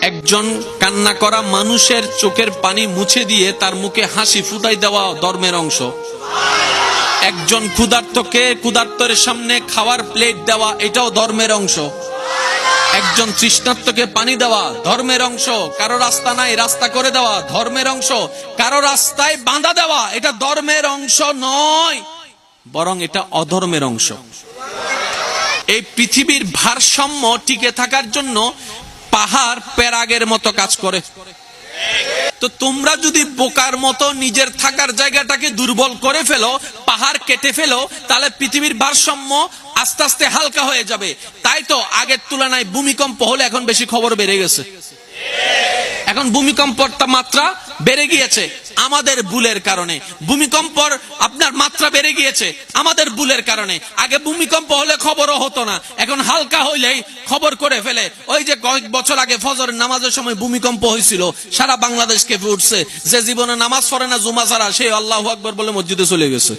একজন কান্না করা মানুষের চোখের পানি মুছে দিয়ে তার মুখে হাসি ফুটাই দেওয়া ধর্মের অংশ। একজন ক্ষুধার্তকে ক্ষুধার্তের সামনে খাওয়ার প্লেট দেওয়া, এটাও ধর্মের অংশ। একজন তৃষ্ণার্তকে পানি দেওয়া ধর্মের অংশ। কারো রাস্তা নাই, রাস্তা করে দেওয়া ধর্মের অংশ। কারো রাস্তায় বাঁধা দেওয়া, এটা ধর্মের অংশ নয়, বরং এটা অধর্মের অংশ। এই পৃথিবীর ভারসাম্য টিকে থাকার জন্য পাহাড় পেরাগের মতো কাজ করে। তো তোমরা যদি বোকার মতো নিজের থাকার জায়গাটাকে দুর্বল করে ফেলো, পাহাড় কেটে ফেলো, তাহলে পৃথিবীর ভারসাম্য আস্তে আস্তে হালকা হয়ে যাবে। তাই তো আগের তুলনায় ভূমিকম্প হলে এখন বেশি খবর বেড়ে গেছে। এখন ভূমিকম্পর মাত্রা বেড়ে গিয়েছে আমাদের ভুলের কারণে। ভূমিকম্পর আপনার মাত্রা বেড়ে গিয়েছে আমাদের ভুলের কারণে। আগে ভূমিকম্প হলে খবরও হতো না, এখন হালকা হইলেই খবর করে ফেলে। ওই যে কয়েক বছর আগে ফজরের নামাজের সময় ভূমিকম্প হয়েছিল, সারা বাংলাদেশ কেঁপে উঠছে। যে জীবনে নামাজ পড়ে না জুমা ছাড়া, সে আল্লাহু আকবার বলে মসজিদে চলে গেছে।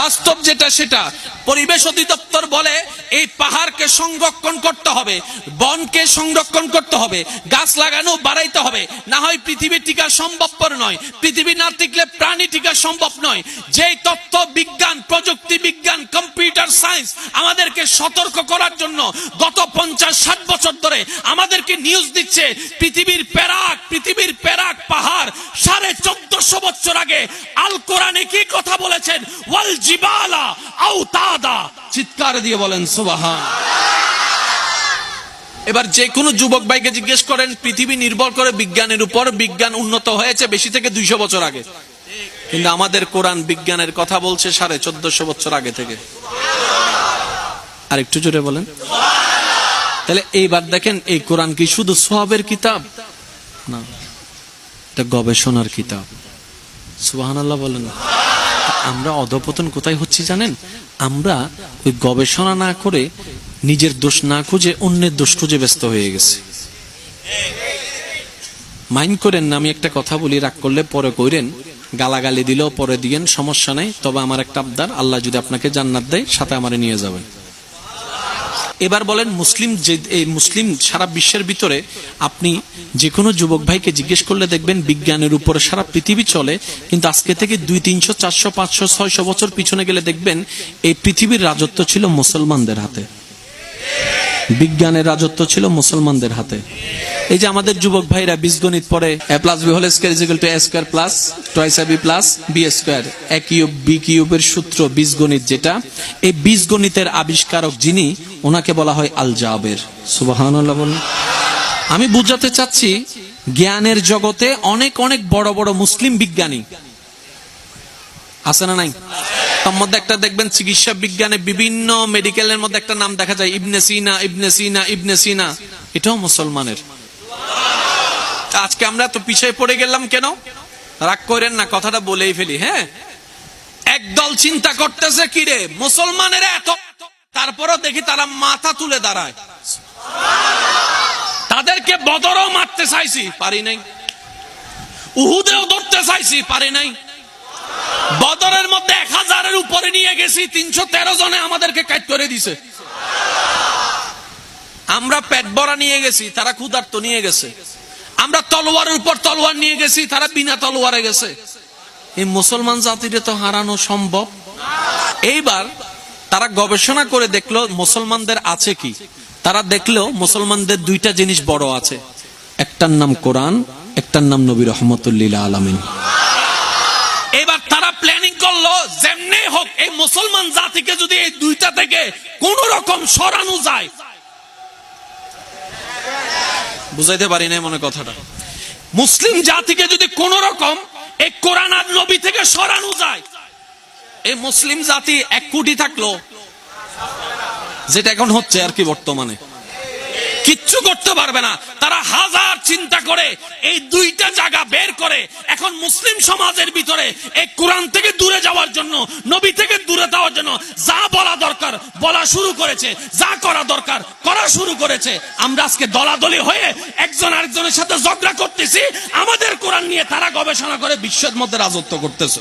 বাস্তব যেটা সেটা। পরিবেশ অধিদপ্তর বলে এই পাহাড়কে সংরক্ষণ করতে হবে, বনকে সংরক্ষণ করতে হবে, গাছ লাগানো বাড়াইতে হবে, না হয় পৃথিবী টিকা সম্ভবপর নয়। পৃথিবী না টিকলে প্রাণী টিকা সম্ভব নয়। যেই তথ্য বিজ্ঞান, প্রযুক্তি বিজ্ঞান, কম্পিউটার সায়েন্স আমাদেরকে সতর্ক করার জন্য গত 50-60 বছর ধরে আমাদেরকে নিউজ দিচ্ছে, পৃথিবীর পেরাক পাহাড় 1450 বছর আগে আল কোরআনে কি কথা বলেছেন? ওয়াল জিবালা আওতাদা। চিৎকার দিয়ে বলেন সুবহান। এবার যে কোনো যুবক ভাইকে জিজ্ঞেস করেন, পৃথিবী নির্ভর করে বিজ্ঞানের উপর। বিজ্ঞান উন্নত হয়েছে বেশি থেকে 200 বছর আগে, কিন্তু আমাদের কোরআন বিজ্ঞানের কথা বলছে 1450 বছর আগে থেকে। আর একটু জোরে বলেন। তাহলে এইবার দেখেন, এই কোরআন কি শুধু সওয়াবের কিতাব? না, এটা গবেষণার কিতাব। সুবহানাল্লাহ বলেন। আমরা অধপতন কোথায় হচ্ছে জানেন? আমরা ওই গবেষণা না করে, নিজের দোষ না খুঁজে অন্যের দোষ খুঁজে ব্যস্ত হয়ে গেছে। মাইন্ড করেন না, আমি একটা কথা বলি, রাগ করলে পরে কইরেন, গালাগালি দিলেও পরে দিয়েন, সমস্যা নাই। তবে আমার একটা আবদার, আল্লাহ যদি আপনাকে জান্নাত দেয়, সাথে আমারে নিয়ে যাবেন। এবার বলেন, মুসলিম সারা বিশ্বের ভিতরে আপনি যে কোনো যুবক ভাইকে জিজ্ঞেস করলে দেখবেন বিজ্ঞানের উপরে সারা পৃথিবী চলে, কিন্তু আজকে থেকে 200, 300, 400, 500, 600 বছর পিছনে গেলে দেখবেন এই পৃথিবীর রাজত্ব ছিল মুসলমানদের হাতে। বিজ্ঞানের রাজত্ব ছিল মুসলমানদের হাতে। এই যে আমাদের যুবক ভাইরা বীজগণিত পড়ে, a+b² = a² + b²+b², a³ b³ এর সূত্র বীজগণিত, যেটা এই বীজগণিতের আবিষ্কারক যিনি, ওনাকে বলা হয় আল জাবের। সুবহানাল্লাহ বলুন। আমি বুঝাতে চাচ্ছি, জ্ঞানের জগতে অনেক অনেক বড় বড় মুসলিম বিজ্ঞানী আছে না নাই? তার মধ্যে একটা দেখবেন চিকিৎসা বিজ্ঞানে বিভিন্ন মেডিকেলের মধ্যে একটা নাম দেখা যায়, ইবনে সিনা। এটাও মুসলমানের। আজকে আমরা তো পিছিয়ে পড়ে গেলাম কেন? রাগ করেন না, কথাটা বলেই ফেলি। হ্যাঁ, একদল চিন্তা করতেছে কি রে, মুসলমানেরা এত, তারপরও দেখি তারা মাথা তুলে দাঁড়ায়। তাদেরকে বদরও মারতে চাইছি, পারি নাই। উহুদেও ধরতে চাইছি, পারি নাই। বদরের মধ্যে 1000-এর উপরে নিয়ে গেছি, 313 জনে আমাদেরকে কাট করে দিছে। আমরা পেট ভরা নিয়ে গেছি, তারা ক্ষুধার্ত নিয়ে গেছে। আমরা তলোয়ারের উপর তলোয়ার নিয়ে গেছি, তারা বিনা তলোয়ারে গেছে। এই মুসলমান জাতিরে তো হারানো সম্ভব। এইবার তারা গবেষণা করে দেখলো মুসলমানদের আছে কি। তারা দেখলো মুসলমানদের 2টা জিনিস বড় আছে, একটার নাম কোরআন, একটার নাম নবী রাহমাতুল লিল আলামিন। এবার তারা প্ল্যানিং করলো, যেমনি হোক এই মুসলমান জাতিকে যদি এই 2টা থেকে কোন রকম সরানো যায়। বুঝাইতে পারি না মনে কথাটা। মুসলিম জাতিকে যদি কোন রকম এই কোরআন আর নবী থেকে সরানো যায়, এই মুসলিম জাতি 1 কোটি থাকলো, যেটা এখন হচ্ছে আর কি, বর্তমানে কিচ্ছু করতে পারবে না। তারা হাজার চিন্তা করে এই 2টা জায়গা বের করে এখন মুসলিম সমাজের ভিতরে এই কোরআন থেকে দূরে যাওয়ার জন্য, নবী থেকে দূরে যাওয়ার জন্য যা বলা দরকার বলা শুরু করেছে, যা করা দরকার করা শুরু করেছে। আমরা আজকে দলাদলি হয়ে একজন আরেকজনের সাথে ঝগড়া করতেছি, আমাদের কোরআন নিয়ে তারা গবেষণা করে বিশ্বের মধ্যে রাজত্ব করতেছে।